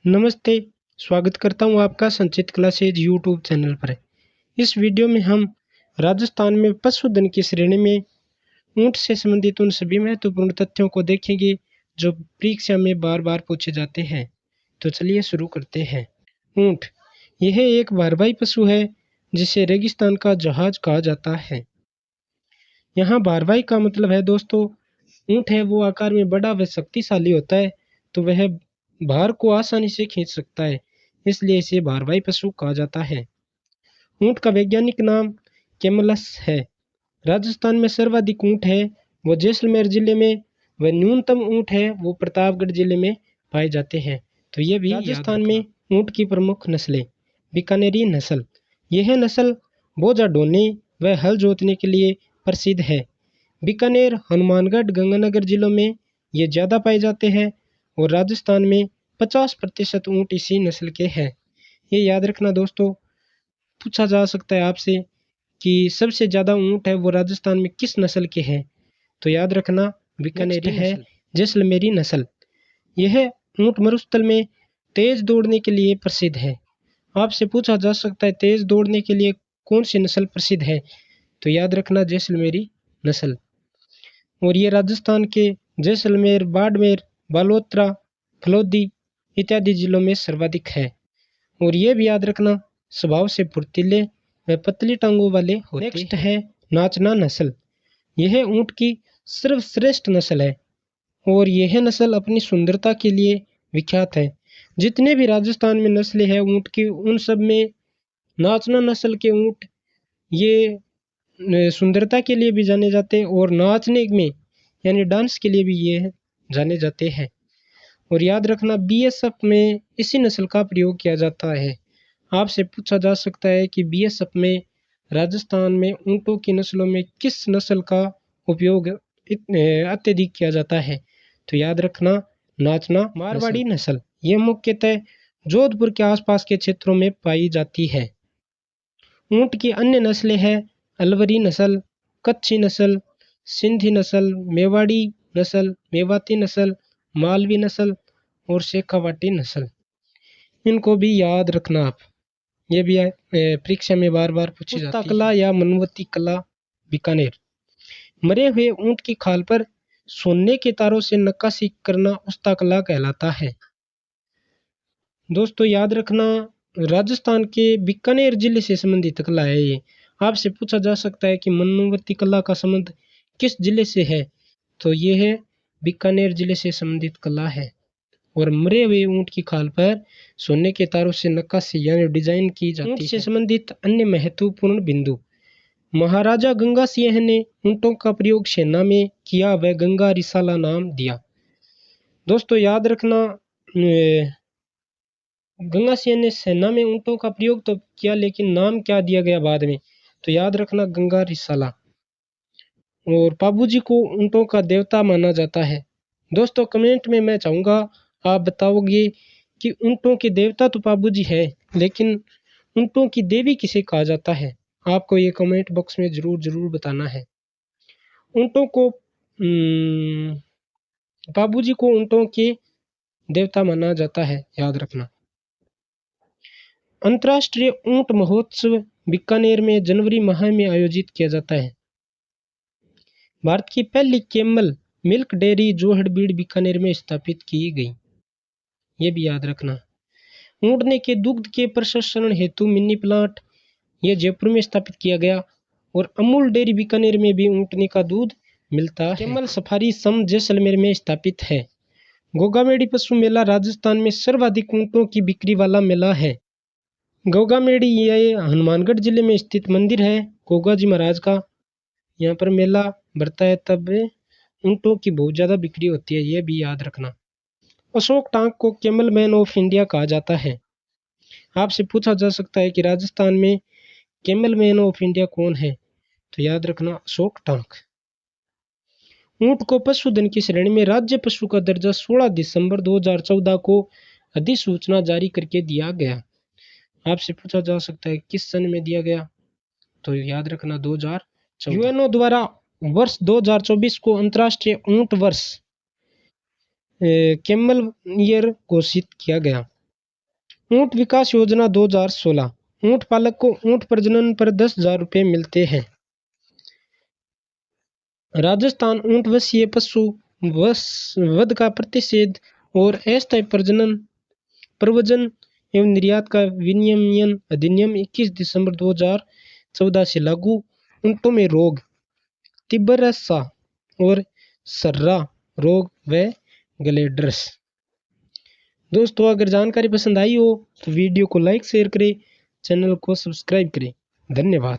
नमस्ते, स्वागत करता हूँ आपका संचित क्लासेज यूट्यूब चैनल पर। इस वीडियो में हम राजस्थान में पशुधन की श्रेणी में ऊँट से संबंधित उन सभी महत्वपूर्ण तथ्यों को देखेंगे जो परीक्षा में बार बार पूछे जाते हैं। तो चलिए शुरू करते हैं। ऊँट यह एक भारवाही पशु है जिसे रेगिस्तान का जहाज कहा जाता है। यहाँ भारवाही का मतलब है दोस्तों, ऊँट है वो आकार में बड़ा व शक्तिशाली होता है, तो वह भार को आसानी से खींच सकता है, इसलिए इसे भारवाही पशु कहा जाता है। ऊँट का वैज्ञानिक नाम कैमलस है। राजस्थान में सर्वाधिक ऊँट है वो जैसलमेर जिले में, व न्यूनतम ऊँट है वो प्रतापगढ़ जिले में पाए जाते हैं। तो ये भी राजस्थान में ऊँट की प्रमुख नस्लें। बीकानेरी नस्ल, यह नस्ल बोझा ढोने व हल जोतने के लिए प्रसिद्ध है। बीकानेर, हनुमानगढ़, गंगानगर जिलों में ये ज़्यादा पाए जाते हैं और राजस्थान में 50% ऊँट इसी नस्ल के हैं। ये याद रखना दोस्तों, पूछा जा सकता है आपसे कि सबसे ज़्यादा ऊँट है वो राजस्थान में किस नस्ल के हैं, तो याद रखना बीकानेरी है, जैसलमेरी नस्ल। यह ऊँट मरुस्थल में तेज दौड़ने के लिए प्रसिद्ध है। आपसे पूछा जा सकता है तेज दौड़ने के लिए कौन सी नस्ल प्रसिद्ध है, तो याद रखना जैसलमेरी नस्ल। और ये राजस्थान के जैसलमेर, बाड़मेर, बालोतरा, फलोदी इत्यादि जिलों में सर्वाधिक है। और ये भी याद रखना स्वभाव से फुर्तीले व पतली टांगों वाले होते हैं। नेक्स्ट है नाचना नस्ल। यह ऊँट की सर्वश्रेष्ठ नस्ल है और यह नस्ल अपनी सुंदरता के लिए विख्यात है। जितने भी राजस्थान में नस्लें हैं ऊँट की, उन सब में नाचना नस्ल के ऊँट ये सुंदरता के लिए भी जाने जाते हैं और नाचने में यानी डांस के लिए भी ये जाने जाते हैं। और याद रखना बीएसएफ में इसी नस्ल का प्रयोग किया जाता है। आपसे पूछा जा सकता है कि बीएसएफ में राजस्थान में ऊँटों की नस्लों में किस नस्ल का उपयोग अत्यधिक किया जाता है, तो याद रखना नाचना मारवाड़ी नस्ल। ये मुख्यतः जोधपुर के आसपास के क्षेत्रों में पाई जाती है। ऊँट की अन्य नस्लें हैं अलवरी नस्ल, कच्छी नस्ल, सिंधी नस्ल, मेवाड़ी नस्ल, मेवाती नस्ल, मालवी नस्ल और शेखावाटी नस्ल। इनको भी याद रखना आप, ये भी परीक्षा में बार बार पूछी जाती है। कला या मनवती कला, बीकानेर। मरे हुए ऊँट की खाल पर सोने के तारों से नक्काशी करना उस्ता कला कहलाता है। दोस्तों याद रखना राजस्थान के बीकानेर जिले से संबंधित कला है ये। आपसे पूछा जा सकता है कि मनोवती कला का संबंध किस जिले से है, तो ये है बीकानेर जिले से संबंधित कला है। और मरे हुए ऊँट की खाल पर सोने के तारों से नक्काशी यानी डिजाइन की जाती है। ऊँट से संबंधित अन्य महत्वपूर्ण बिंदु। महाराजा गंगा सिंह ने ऊँटों का प्रयोग सेना में किया व गंगा रिसाला नाम दिया। दोस्तों याद रखना गंगा सिंह ने सेना में ऊँटों का प्रयोग तो किया, लेकिन नाम क्या दिया गया बाद में, तो याद रखना गंगा रिसाला। और पाबूजी को ऊँटों का देवता माना जाता है। दोस्तों कमेंट में मैं चाहूँगा आप बताओगे कि ऊँटों के देवता तो पाबूजी है, लेकिन ऊँटों की देवी किसे कहा जाता है। आपको ये कमेंट बॉक्स में ज़रूर बताना है। ऊँटों को पाबूजी को ऊँटों के देवता माना जाता है, याद रखना। अंतर्राष्ट्रीय ऊँट महोत्सव बीकानेर में जनवरी माह में आयोजित किया जाता है। भारत की पहली कैमल मिल्क डेयरी जोहड़बीड़ बीकानेर में स्थापित की गई, ये भी याद रखना। ऊँटने के दुग्ध के प्रसंस्करण हेतु मिनी प्लांट ये जयपुर में स्थापित किया गया और अमूल डेयरी बीकानेर में भी ऊँटने का दूध मिलता है। कैमल सफारी सम जैसलमेर में स्थापित है। गोगामेड़ी पशु मेला राजस्थान में सर्वाधिक ऊँटों की बिक्री वाला मेला है। गोगामेड़ी ये हनुमानगढ़ जिले में स्थित मंदिर है गोगा जी महाराज का। यहाँ पर मेला भरता है तब ऊँटों की बहुत ज़्यादा बिक्री होती है, ये भी याद रखना। अशोक टांक को कैमल मैन ऑफ इंडिया कहा जाता है। आपसे पूछा जा सकता है कि राजस्थान में कैमल मैन ऑफ इंडिया कौन है, तो याद रखना अशोक टांक। ऊँट को पशुधन की श्रेणी में राज्य पशु का दर्जा 16 दिसंबर 2014 को अधिसूचना जारी करके दिया गया। आपसे पूछा जा सकता है किस सन में दिया गया, तो याद रखना 2014। यूएनओ द्वारा वर्ष 2024 को अंतर्राष्ट्रीय ऊँट वर्ष कैमल ईयर घोषित किया गया। ऊंट विकास योजना 2016, ऊंट पालक को ऊंट प्रजनन पर 10,000 रुपये मिलते हैं। राजस्थान ऊंट वशीय पशु वध का प्रतिषेध और अस्थायी प्रव्रजन एवं निर्यात का विनियमन अधिनियम 21 दिसंबर 2014 से लागू। ऊंटों में रोग, तिब्बरसा और सर्रा रोग व ग्लेडर्स। दोस्तों, अगर जानकारी पसंद आई हो तो वीडियो को लाइक शेयर करें, चैनल को सब्सक्राइब करें। धन्यवाद।